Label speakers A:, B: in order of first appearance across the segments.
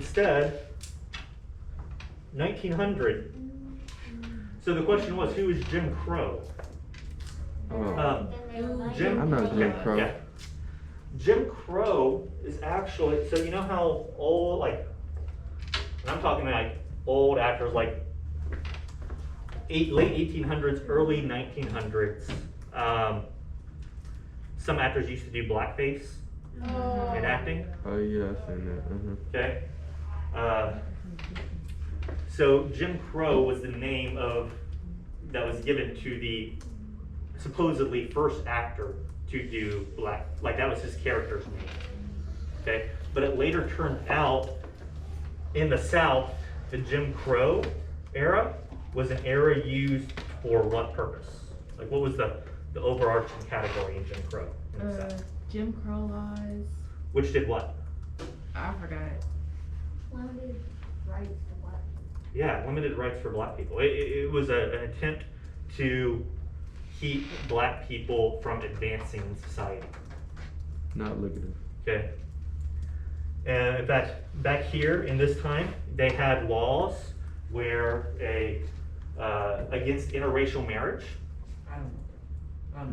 A: instead 1900. So the question was, who is Jim Crow?
B: Oh,
A: Jim,
B: I know Jim Crow.
A: Yeah. Jim Crow is actually, so you know how old, like, and I'm talking like old actors, like late 1800s, early 1900s. Some actors used to do blackface in acting.
B: Oh yeah, I seen that.
A: Okay. So Jim Crow was the name that was given to the supposedly first actor to do black, like that was his character's name. Okay. But it later turned out in the South, the Jim Crow era was an era used for what purpose? Like what was the overarching category in Jim Crow in the South?
C: Jim Crow laws.
A: Which did what?
C: I forgot.
D: Limited rights to black people.
A: Yeah, limited rights for black people. It was an attempt to keep black people from advancing in society.
B: Not lucrative.
A: Okay. And in fact, back here in this time, they had laws where against interracial marriage.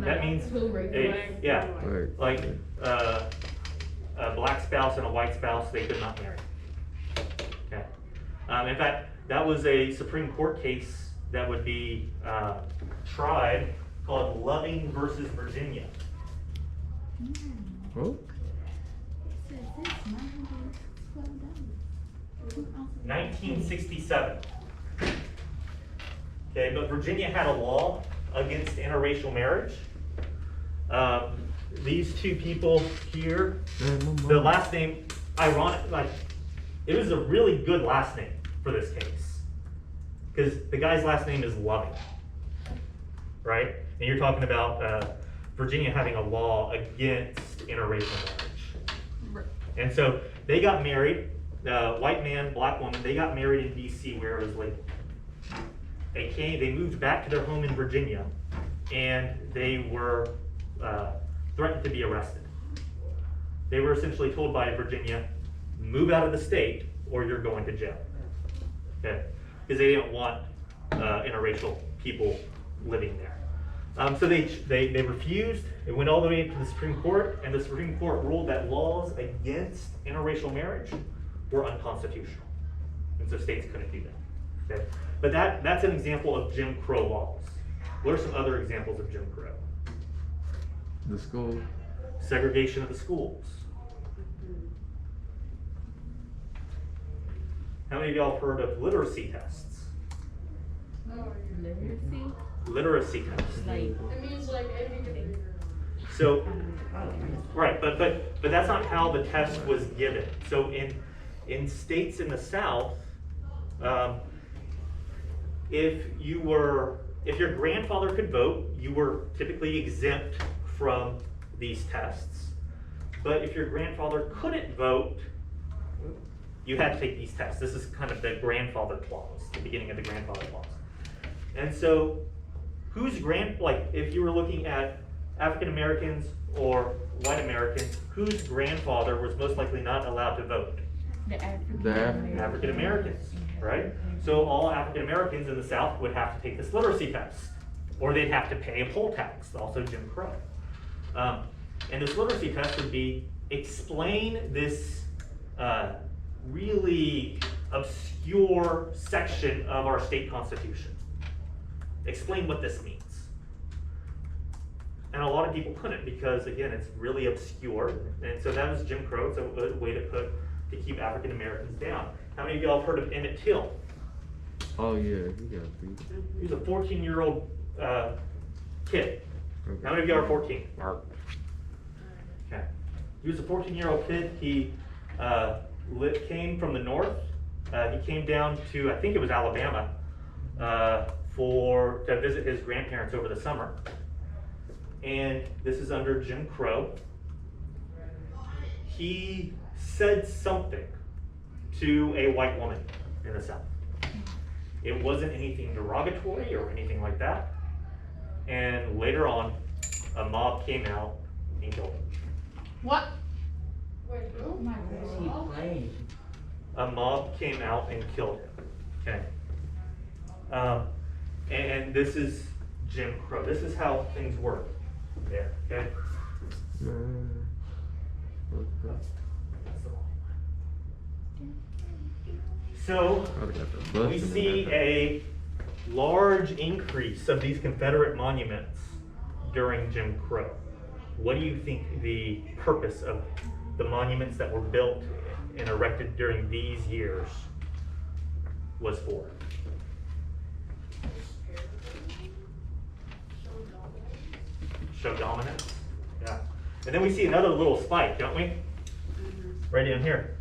A: That means
B: Right.
A: like a black spouse and a white spouse, they could not marry. Okay. In fact, that was a Supreme Court case that would be tried called Loving versus Virginia.
B: Oh,
A: 1967. Okay, but Virginia had a law against interracial marriage. These two people here,
B: man, my
A: the
B: mom.
A: last name, ironic, like, it was a really good last name for this case. Because the guy's last name is Loving, right? And you're talking about Virginia having a law against interracial marriage. And so they got married, white man, black woman, they got married in DC where it was legal. They moved back to their home in Virginia, and they were threatened to be arrested. They were essentially told by Virginia, move out of the state or you're going to jail. Okay, because they didn't want interracial people living there. So they refused. It went all the way to the Supreme Court, and the Supreme Court ruled that laws against interracial marriage were unconstitutional, and so states couldn't do that. Okay, but that's an example of Jim Crow laws. What are some other examples of Jim Crow?
B: The school.
A: Segregation of the schools. How many of y'all have heard of literacy tests?
C: Literacy.
A: Literacy tests.
C: Like,
D: It means like anything.
A: So, right, but that's not how the test was given. So in states in the South, if your grandfather could vote, you were typically exempt from these tests. But if your grandfather couldn't vote, you had to take these tests. This is kind of the grandfather clause, the beginning of the grandfather clause. And so, if you were looking at African Americans or white Americans, whose grandfather was most likely not allowed to vote?
C: the
A: African Americans, right? So all African Americans in the South would have to take this literacy test, or they'd have to pay a poll tax, also Jim Crow. And this literacy test would be explain this really obscure section of our state constitution. Explain what this means. And a lot of people couldn't because, again, it's really obscure. And so that was Jim Crow. It's a way to keep African Americans down. How many of y'all have heard of Emmett Till?
B: Oh yeah, he got beat.
A: He was a 14-year-old kid. How many of y'all are 14? Okay. He was a 14-year-old kid. He came from the north. He came down to, I think it was Alabama, to visit his grandparents over the summer. And this is under Jim Crow. He said something to a white woman in the South. It wasn't anything derogatory or anything like that. And later on, a mob came out and killed him.
C: What?
D: Wait, who?
A: a mob came out and killed him, okay? And this is Jim Crow. This is how things work there, okay? So, we see a large increase of these Confederate monuments during Jim Crow. What do you think the purpose of the monuments that were built and erected during these years was for? Show dominance. Yeah. And then we see another little spike, don't we? Right in here.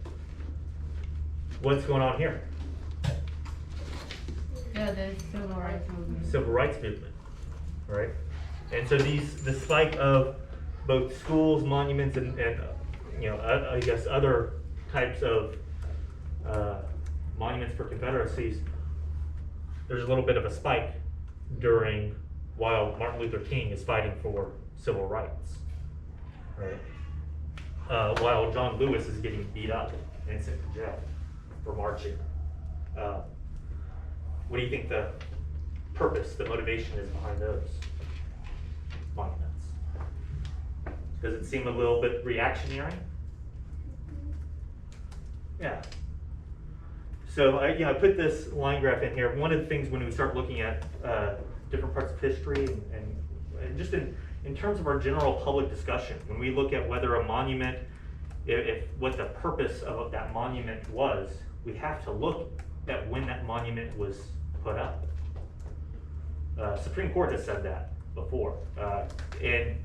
A: What's going on here?
C: Yeah, the civil rights movement.
A: Civil rights movement, right? And so the spike of both schools, monuments, and you know, I guess other types of monuments for Confederacies, there's a little bit of a spike while Martin Luther King is fighting for civil rights, right? While John Lewis is getting beat up and sent to jail for marching. What do you think the purpose, the motivation is behind those monuments? Does it seem a little bit reactionary? Yeah. So I put this line graph in here. One of the things when we start looking at different parts of history and just in terms of our general public discussion, when we look at whether a monument, if what the purpose of that monument was, we have to look at when that monument was put up. Supreme Court has said that before. In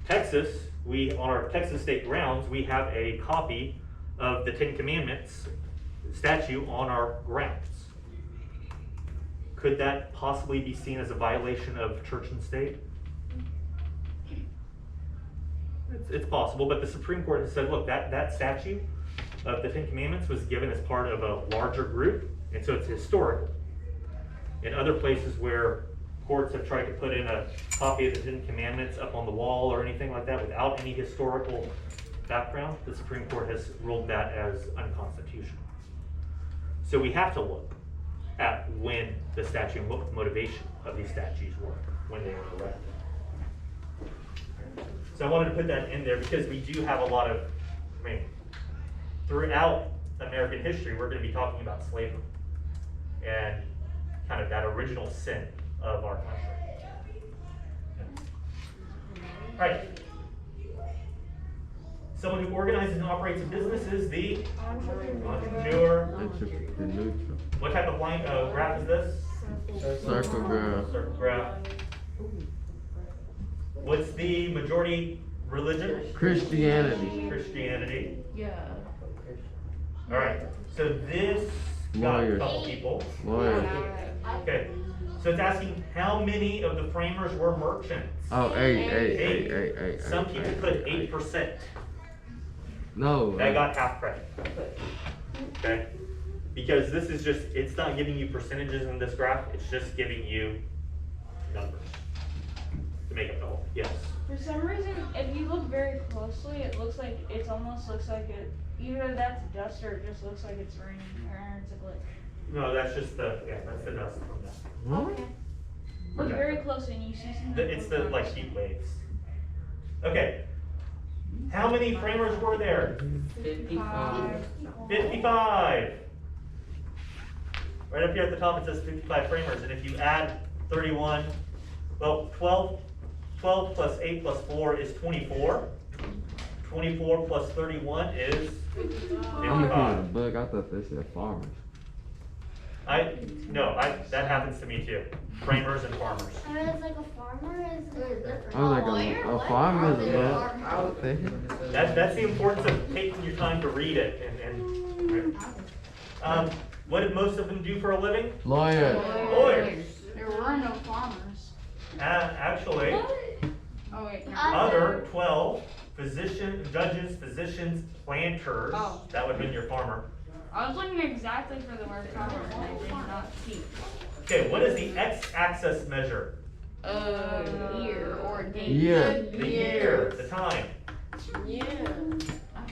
A: Texas, on our Texas state grounds, we have a copy of the Ten Commandments statue on our grounds. Could that possibly be seen as a violation of church and state? It's possible, but the Supreme Court has said, look, that statue of the Ten Commandments was given as part of a larger group, and so it's historical. In other places where courts have tried to put in a copy of the Ten Commandments up on the wall or anything like that without any historical background, the Supreme Court has ruled that as unconstitutional. So we have to look at when the statute and what the motivation of these statues were, when they were erected. So I wanted to put that in there because we do have a lot of, throughout American history, we're going to be talking about slavery and kind of that original sin of our country. All right. Someone who organizes and operates a business is the entrepreneur. What type of line graph is this?
B: Circle graph.
A: Circle graph. What's the majority religion?
B: Christianity.
A: Christianity.
C: Yeah.
A: All right. So this got a
B: Lawyers.
A: couple people.
B: Lawyers.
A: Okay. So it's asking how many of the framers were merchants.
B: Oh, eight.
A: Some people put 8%.
B: No.
A: That got half credit. Okay? Because this is just, it's not giving you percentages in this graph, it's just giving you numbers to make up the whole. Yes?
E: For some reason, if you look very closely, it looks like, it almost looks like it, even though that's dust, or it just looks like it's raining, or it's a glitch.
A: No, that's just that's the dust from that.
E: Okay. Look
A: Okay.
E: very closely and you see some.
A: It's the, like, heat waves. Okay. How many framers were there?
C: 55.
A: 55. Right up here at the top it says 55 framers, and if you add 31, well, 12 plus 8 plus 4 is 24. 24 plus 31 is
B: I'm looking at a
A: 55.
B: book. I thought they said farmers.
A: That happens to me too. Framers and farmers.
D: I mean, it's like a farmer is different.
B: I was like, a farmer is a
A: That's the importance of taking your time to read it what did most of them do for a living?
B: Lawyer.
A: Lawyers.
E: There were no farmers.
A: Actually,
E: Oh wait, no.
A: other 12 judges, physicians, planters.
E: Oh.
A: That would have been your farmer.
E: I was looking exactly for the word farmer and I did not see.
A: Okay, what is the x-axis measure?
C: Year or date.
B: Yeah.
A: The year, the time.
C: I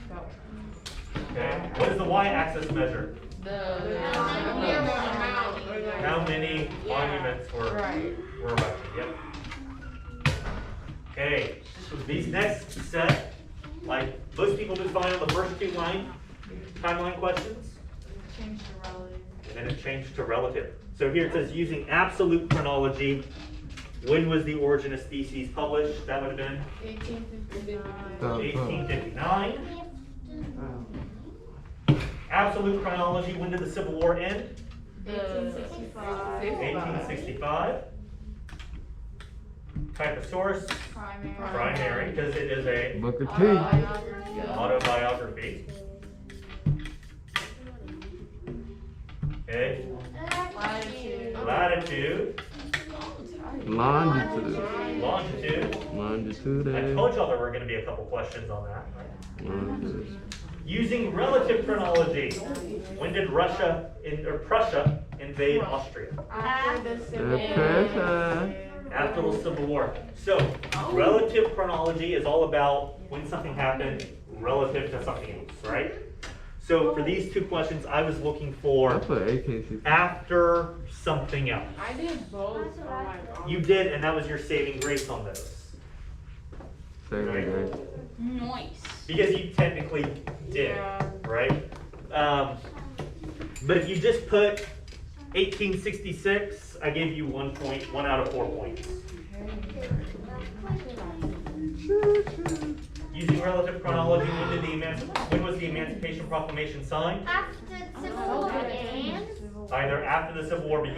C: forgot.
A: Okay, what does the y-axis measure?
C: The.
A: How many monuments were
C: Right.
A: erected? Yep. Okay, these next set, like most people do fine on the first two timeline questions,
E: Change to relative.
A: and then it changed to relative. So here it says using absolute chronology, when was the Origin of Species published? That would have been 1859. Absolute chronology, when did the Civil War end?
C: 1865.
A: 1865. Type of source, primary, because it is a
B: Booker T.
A: autobiography. Okay, latitude,
B: Longitude.
A: longitude. I
B: Longitude.
A: told y'all there were gonna be a couple questions on that.
B: Longitude.
A: Using relative chronology, when did Prussia invade Austria?
C: After the
B: The pressure.
A: After the Civil War. So, relative chronology is all about when something happened relative to something else, right? So for these two questions, I was looking
B: I
A: for
B: put AK-60.
A: after something else.
C: I did both.
A: You did, and that was your saving grace on those.
B: Same way.
E: Nice.
A: Because you technically did, right? But if you just put 1866, I gave you 1 point, 1 out of 4 points. Using relative chronology, when was the Emancipation Proclamation signed?
D: After the Civil War and
A: Either after the Civil War began